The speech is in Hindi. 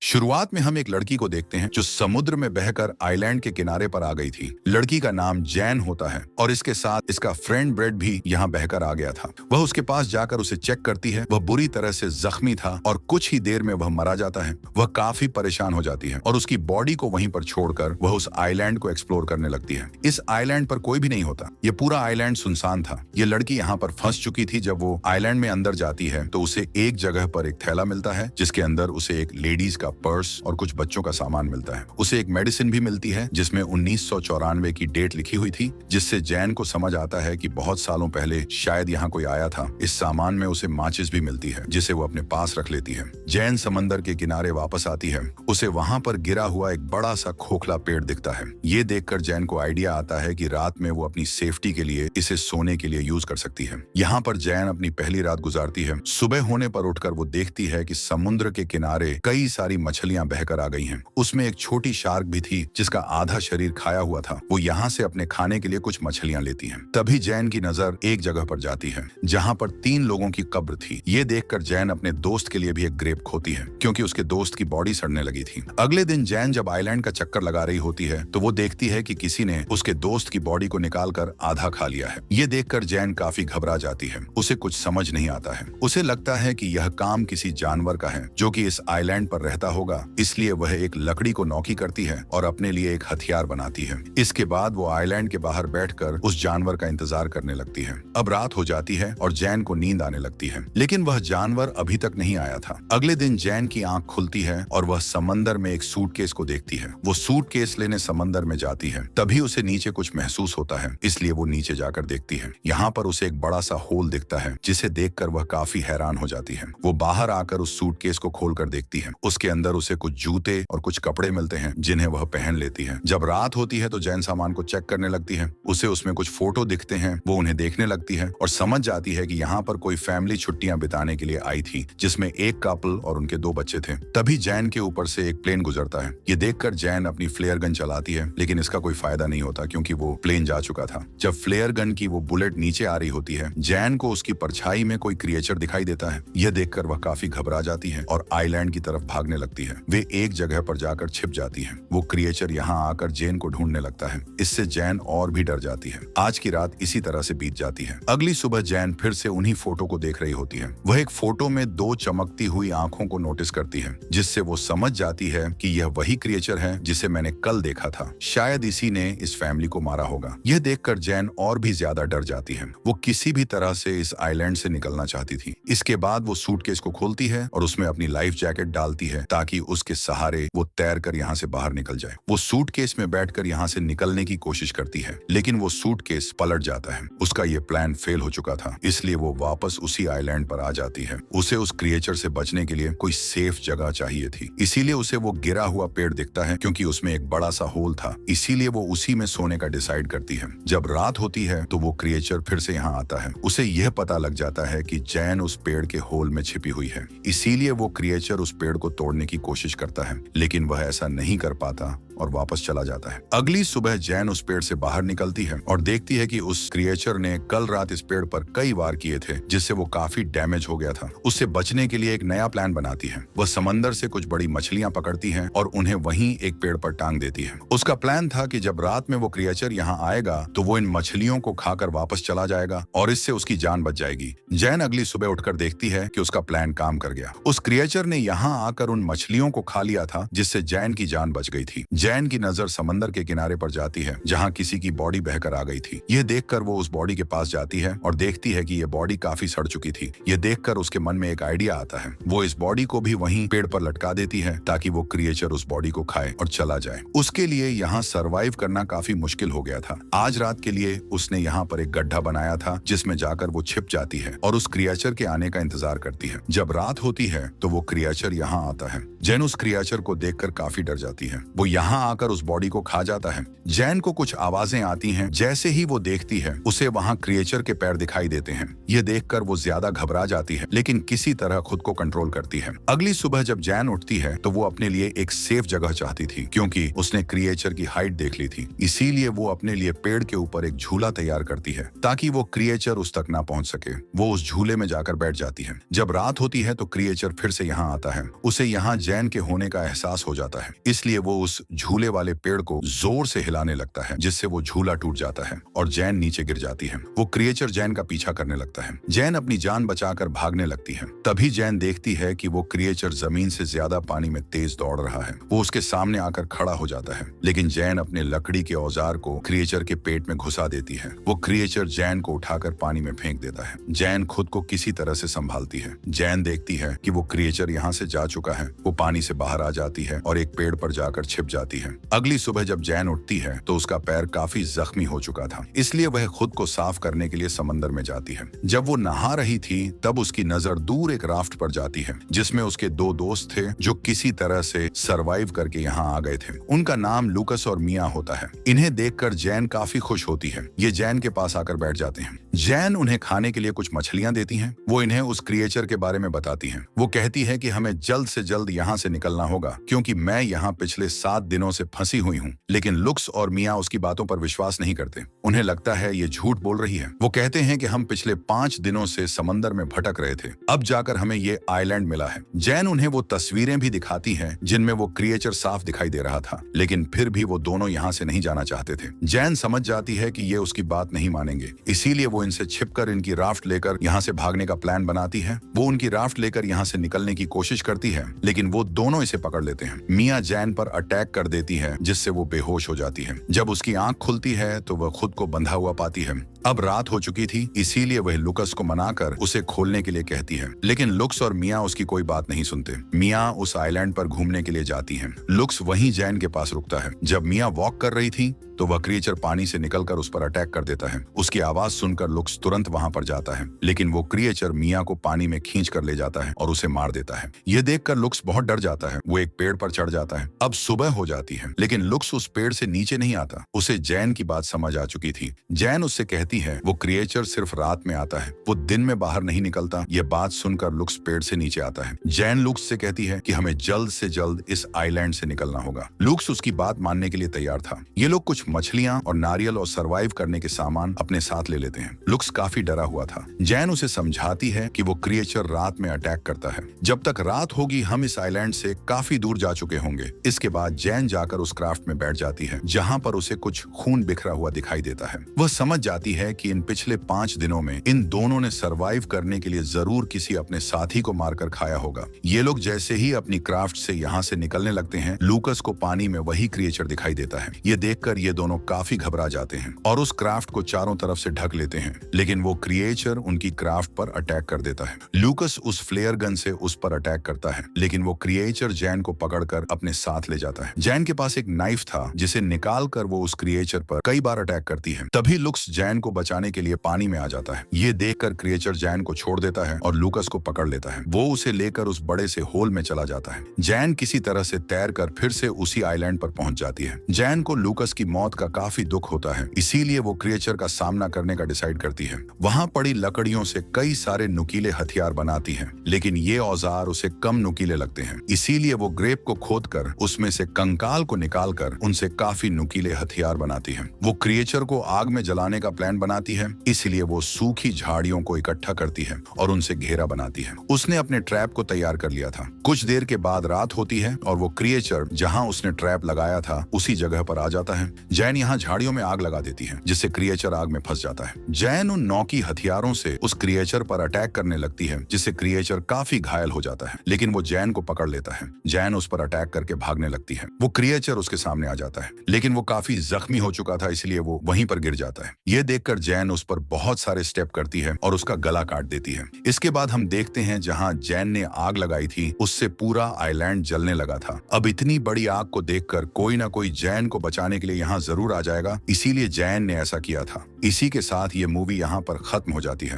शुरुआत में हम एक लड़की को देखते हैं जो समुद्र में बहकर आइलैंड के किनारे पर आ गई थी। लड़की का नाम जैन होता है और इसके साथ इसका फ्रेंड ब्रेड भी यहाँ बहकर आ गया था। वह उसके पास जाकर उसे चेक करती है। वह बुरी तरह से जख्मी था और कुछ ही देर में वह मारा जाता है। वह काफी परेशान हो जाती है और उसकी बॉडी को वहीं पर छोड़कर वह उस आइलैंड को एक्सप्लोर करने लगती है। इस आइलैंड पर कोई भी नहीं होता। ये पूरा आइलैंड सुनसान था। ये लड़की यहाँ पर फंस चुकी थी। जब वो आइलैंड में अंदर जाती है तो उसे एक जगह पर एक थैला मिलता है जिसके अंदर उसे एक लेडीज का पर्स और कुछ बच्चों का सामान मिलता है। उसे एक मेडिसिन भी मिलती है जिसमें 1994 की डेट लिखी हुई थी, जिससे जैन को समझ आता है कि बहुत सालों पहले शायद यहाँ कोई आया था। इस सामान में उसे माचिस भी मिलती है जिसे वो अपने पास रख लेती है। जैन समंदर के किनारे वापस आती है। उसे वहाँ पर गिरा हुआ एक बड़ा सा खोखला पेड़ दिखता है। ये देखकर जैन को आइडिया आता है कि रात में वो अपनी सेफ्टी के लिए इसे सोने के लिए यूज कर सकती है। यहाँ पर जैन अपनी पहली रात गुजारती है। सुबह होने पर उठकर वो देखती है कि समुद्र के किनारे कई सारी मछलियां बहकर आ गई हैं। उसमें एक छोटी शार्क भी थी जिसका आधा शरीर खाया हुआ था। वो यहाँ से अपने खाने के लिए कुछ मछलियां लेती हैं। तभी जैन की नजर एक जगह पर जाती है जहाँ पर 3 लोगों की कब्र थी। ये देखकर जैन अपने दोस्त के लिए भी एक ग्रेप खोती है क्योंकि उसके दोस्त की बॉडी सड़ने लगी थी। अगले दिन जैन जब आइलैंड का चक्कर लगा रही होती है तो वो देखती है कि किसी ने उसके दोस्त की बॉडी को निकालकर आधा खा लिया है। ये देखकर जैन काफी घबरा जाती है। उसे कुछ समझ नहीं आता है। उसे लगता है कि यह काम किसी जानवर का है जो कि इस आइलैंड पर रहता होगा, इसलिए वह एक लकड़ी को नोकी करती है और अपने लिए एक हथियार बनाती है। इसके बाद वो आइलैंड के बाहर बैठकर उस जानवर का इंतजार करने लगती है। अब रात हो जाती है और जैन को नींद आने लगती है, लेकिन वह जानवर अभी तक नहीं आया था। अगले दिन जैन की आंख खुलती है और वह समंदर में एक सूटकेस को देखती है। वो सूटकेस लेने समंदर में जाती है। तभी उसे नीचे कुछ महसूस होता है, इसलिए वो नीचे जाकर देखती है। यहाँ पर उसे एक बड़ा सा होल दिखता है जिसे देखकर वह काफी हैरान हो जाती है। वो बाहर आकर उस सूटकेस को खोलकर देखती है। उसके अंदर उसे कुछ जूते और कुछ कपड़े मिलते हैं जिन्हें वह पहन लेती है। जब रात होती है तो जैन सामान को चेक करने लगती है। उसे उसमें कुछ फोटो दिखते हैं। वो उन्हें देखने लगती है और समझ जाती है कि यहाँ पर कोई फैमिली छुट्टियां बिताने के लिए आई थी जिसमें एक कपल और उनके 2 बच्चे थे। तभी जैन के ऊपर से एक प्लेन गुजरता है। ये देखकर जैन अपनी फ्लेयर गन चलाती है, लेकिन इसका कोई फायदा नहीं होता क्योंकि वो प्लेन जा चुका था। जब फ्लेयर गन की वो बुलेट नीचे आ रही होती है, जैन को उसकी परछाई में कोई क्रिएचर दिखाई देता है। यह देखकर वह काफी घबरा जाती है और आइलैंड की तरफ भागने लगती है। वे एक जगह पर जाकर छिप जाती है। वो क्रिएचर यहाँ आकर जैन को ढूंढने लगता है। इससे जैन और भी डर जाती है। आज की रात इसी तरह से बीत जाती है। अगली सुबह जैन फिर से उन्हीं फोटो को देख रही होती है। वह एक फोटो में 2 चमकती हुई आंखों को नोटिस करती है, जिससे वो समझ जाती है कि यह वही क्रिएचर है जिसे मैंने कल देखा था। शायद इसी ने इस फैमिली को मारा होगा। यह देखकर जैन और भी ज्यादा डर जाती है। वो किसी भी तरह से इस आइलैंड से निकलना चाहती थी। इसके बाद वो सूटकेस को खोलती है और उसमें अपनी लाइफ जैकेट डालती है ताकि उसके सहारे वो तैर कर यहाँ से बाहर निकल जाए। वो सूटकेस में बैठकर यहाँ से निकलने की कोशिश करती है, लेकिन वो सूटकेस पलट जाता है। उसका ये प्लान फेल हो चुका था, इसलिए वो वापस उसी आइलैंड पर आ जाती है। उसे उस क्रिएचर से बचने के लिए कोई सेफ जगह चाहिए थी, इसीलिए उसे वो गिरा हुआ पेड़ दिखता है क्योंकि उसमें एक बड़ा सा होल था। इसीलिए वो उसी में सोने का डिसाइड करती है। जब रात होती है तो वो क्रिएचर फिर से यहाँ आता है। उसे यह पता लग जाता है कि जैन उस पेड़ के होल में छिपी हुई है, इसीलिए वो क्रिएचर उस पेड़ को तोड़ने की कोशिश करता है, लेकिन वह ऐसा नहीं कर पाता और वापस चला जाता है। अगली सुबह जैन उस पेड़ से बाहर निकलती है और देखती है कि उस क्रिएचर ने कल रात इस पेड़ पर कई वार किए थे, जिससे वो काफी डैमेज हो गया था। उससे बचने के लिए एक नया प्लान बनाती है। वह समंदर से कुछ बड़ी मछलियां पकड़ती है और उन्हें वहीं एक पेड़ पर टांग देती है। उसका प्लान था कि जब रात में वो क्रिएचर यहाँ आएगा तो वो इन मछलियों को खाकर वापस चला जाएगा और इससे उसकी जान बच जाएगी। जैन अगली सुबह उठकर देखती है कि उसका प्लान काम कर गया। उस क्रिएचर ने यहाँ आकर उन मछलियों को खा लिया था, जिससे जैन की जान बच गई थी। जैन की नजर समंदर के किनारे पर जाती है जहाँ किसी की बॉडी बहकर आ गई थी। यह देखकर वो उस बॉडी के पास जाती है और देखती है कि यह बॉडी काफी सड़ चुकी थी। यह देखकर उसके मन में एक आइडिया आता है। वो इस बॉडी को भी वहीं पेड़ पर लटका देती है ताकि वो क्रिएचर उस बॉडी को खाए और चला जाए। उसके लिए यहाँ सरवाइव करना काफी मुश्किल हो गया था। आज रात के लिए उसने यहाँ पर एक गड्ढा बनाया था जिसमें जाकर वो छिप जाती है और उस क्रिएचर के आने का इंतजार करती है। जब रात होती है तो वो क्रिएचर यहाँ आता है। जैन उस क्रिएचर को देखकर काफी डर जाती है। वो यहाँ वहां आकर उस बॉडी को खा जाता है। जैन को कुछ आवाजें आती हैं। जैसे ही वो देखती है उसे वहां क्रिएचर के पैर दिखाई देते हैं। ये देखकर वो ज्यादा घबरा जाती है, लेकिन किसी तरह खुद को कंट्रोल करती है। अगली सुबह जब जैन उठती है तो वो अपने लिए एक सेफ जगह चाहती थी, क्योंकि उसने क्रिएचर की हाइट देख ली थी। इसीलिए वो अपने लिए पेड़ के ऊपर एक झूला तैयार करती है ताकि वो क्रिएचर उस तक ना पहुंच सके। वो उस झूले में जाकर बैठ जाती है। जब रात होती है तो क्रिएचर फिर से यहाँ आता है। उसे यहाँ जैन के होने का एहसास हो जाता है, इसलिए वो उस झूले वाले पेड़ को जोर से हिलाने लगता है, जिससे वो झूला टूट जाता है और जैन नीचे गिर जाती है। वो क्रिएचर जैन का पीछा करने लगता है। जैन अपनी जान बचाकर भागने लगती है। तभी जैन देखती है कि वो क्रिएचर जमीन से ज्यादा पानी में तेज दौड़ रहा है। वो उसके सामने आकर खड़ा हो जाता है, लेकिन जैन अपने लकड़ी के औजार को क्रिएचर के पेट में घुसा देती है। वो क्रिएचर जैन को उठाकर पानी में फेंक देता है। जैन खुद को किसी तरह से संभालती है। जैन देखती है कि वो क्रिएचर यहाँ से जा चुका है। वो पानी से बाहर आ जाती है और एक पेड़ पर जाकर छिप जाती है। अगली सुबह जब जैन उठती है तो उसका पैर काफी जख्मी हो चुका था, इसलिए वह खुद को साफ करने के लिए समंदर में जाती है। जब वो नहा रही थी तब उसकी नजर दूर एक राफ्ट पर जाती है, जिसमें उसके दो दोस्त थे जो किसी तरह से सरवाइव करके यहाँ आ गए थे। उनका नाम लूकस और मिया होता है। इन्हें देखकर जैन काफी खुश होती है। ये जैन के पास आकर बैठ जाते हैं। जैन उन्हें खाने के लिए कुछ मछलियां देती हैं। वो इन्हें उस क्रिएचर के बारे में बताती हैं। वो कहती है कि हमें जल्द से जल्द यहाँ से निकलना होगा, क्योंकि मैं यहाँ पिछले 7 दिनों से फंसी हुई हूँ। लेकिन लुक्स और मिया उसकी बातों पर विश्वास नहीं करते। उन्हें लगता है ये झूठ बोल रही है। वो कहते हैं कि हम पिछले 5 दिनों से समंदर में भटक रहे थे, अब जाकर हमें ये आइलैंड मिला है। जैन उन्हें वो तस्वीरें भी दिखाती है जिनमें वो क्रिएचर साफ दिखाई दे रहा था, लेकिन फिर भी वो दोनों यहाँ से नहीं जाना चाहते थे। जैन समझ जाती है कि ये उसकी बात नहीं मानेंगे, इसीलिए वो इनसे छिपकर इनकी राफ्ट लेकर यहाँ से भागने का प्लान बनाती है। वो उनकी राफ्ट लेकर यहाँ से निकलने की कोशिश करती है, लेकिन वो दोनों इसे पकड़ लेते हैं। मिया जैन पर अटैक कर देती है, जिससे वो बेहोश हो जाती है। जब उसकी आंख खुलती है तो वह खुद को बंधा हुआ पाती है। अब रात हो चुकी थी, इसीलिए वह लुकस को मनाकर उसे खोलने के लिए कहती है, लेकिन लुक्स और मिया उसकी कोई बात नहीं सुनते। मिया उस आइलैंड पर घूमने के लिए जाती है। लुक्स वहीं जैन के पास रुकता है। जब मिया वॉक कर रही थी तो वह क्रिएचर पानी से निकलकर उस पर अटैक कर देता है। उसकी आवाज सुनकर लुक्स तुरंत वहां पर जाता है, लेकिन वो क्रिएचर मिया को पानी में खींच कर ले जाता है और उसे मार देता है। ये देखकर लुक्स बहुत डर जाता है। वो एक पेड़ पर चढ़ जाता है। अब सुबह हो जाती है, लेकिन लुक्स उस पेड़ से नीचे नहीं आता। उसे जैन की बात समझ आ चुकी थी। जैन उससे कहती है वो क्रिएचर सिर्फ रात में आता है, वो दिन में बाहर नहीं निकलता। ये बात सुनकर लुक्स पेड़ से नीचे आता है। जैन लुक्स से कहती है कि हमें जल्द से जल्द इस आइलैंड से निकलना होगा। लुक्स उसकी बात मानने के लिए तैयार था। ये लोग कुछ मछलियां और नारियल और सरवाइव करने के सामान अपने साथ ले लेते हैं। लुक्स काफी डरा हुआ था। जैन उसे समझाती है कि वो क्रिएचर रात में अटैक करता है। जब तक रात होगी हम इस आइलैंड से काफी दूर जा चुके होंगे। इसके बाद जैन जाकर उस क्राफ्ट में बैठ जाती है, जहाँ पर उसे कुछ खून बिखरा हुआ दिखाई देता है। वह समझ जाती है कि इन पिछले 5 दिनों में इन दोनों ने सरवाइव करने के लिए जरूर किसी अपने साथी को मारकर खाया होगा। ये लोग जैसे ही अपनी क्राफ्ट से यहाँ से निकलने लगते हैं, लूकस को पानी में वही क्रिएचर दिखाई देता है। ये देखकर ये दोनों काफी घबरा जाते हैं और उस क्राफ्ट को चारों तरफ से ढक लेते हैं, लेकिन वो क्रिएचर उनकी क्राफ्ट पर अटैक कर देता है। लूकस उस फ्लेयर गन से उस पर अटैक करता है, लेकिन वो क्रिएचर जैन को पकड़कर अपने साथ ले जाता है। जैन के पास एक नाइफ था, जिसे निकाल कर वो उस क्रिएचर पर कई बार अटैक करती है। तभी लुक्स जैन को बचाने के लिए पानी में आ जाता है। ये देखकर क्रिएचर जैन को छोड़ देता है और लूकस को पकड़ लेता है। वो उसे लेकर उस बड़े से होल में चला जाता है। जैन किसी तरह से तैरकर फिर से उसी आइलैंड पर पहुंच जाती है। जैन को लूकस की मौत का काफी दुख होता है, इसीलिए वो क्रिएचर का सामना करने का डिसाइड करती है। वहां पड़ी लकड़ियों से कई सारे नुकीले हथियार बनाती है, लेकिन ये औजार उसे कम नुकीले लगते हैं। इसीलिए वो ग्रेप को खोदकर उसमें से कंकाल को निकालकर उनसे काफी नुकीले हथियार बनाती है। वो क्रिएचर को आग में जलाने का प्लान बनाती है, इसलिए वो सूखी झाड़ियों को इकट्ठा करती है और उनसे घेरा बनाती है। उसने अपने ट्रैप को तैयार कर लिया था। कुछ देर के बाद रात होती है और वो क्रिएचर जहां उसने ट्रैप लगाया था उसी जगह पर आ जाता है। जैन यहाँ झाड़ियों में आग लगा देती है, जिससे क्रिएचर आग में फंस जाता है। जैन उन नौकी हथियारों से उस क्रिएचर पर अटैक करने लगती है, जिससे क्रिएचर काफी घायल हो जाता है, लेकिन वो जैन को पकड़ लेता है। जैन उस पर अटैक करके भागने लगती है। वो क्रिएचर उसके सामने आ जाता है, लेकिन वो काफी जख्मी हो चुका था, इसलिए वो वहीं पर गिर जाता है। ये देखकर जैन उस पर बहुत सारे स्टेप करती है और उसका गला काट देती है। इसके बाद हम देखते हैं जहां जैन ने आग लगाई थी उससे पूरा आइलैंड जलने लगा था। अब इतनी बड़ी आग को देखकर कोई ना कोई जैन को बचाने के लिए यहाँ जरूर आ जाएगा, इसीलिए जैन ने ऐसा किया था। इसी के साथ ये मूवी यहाँ पर खत्म हो जाती है।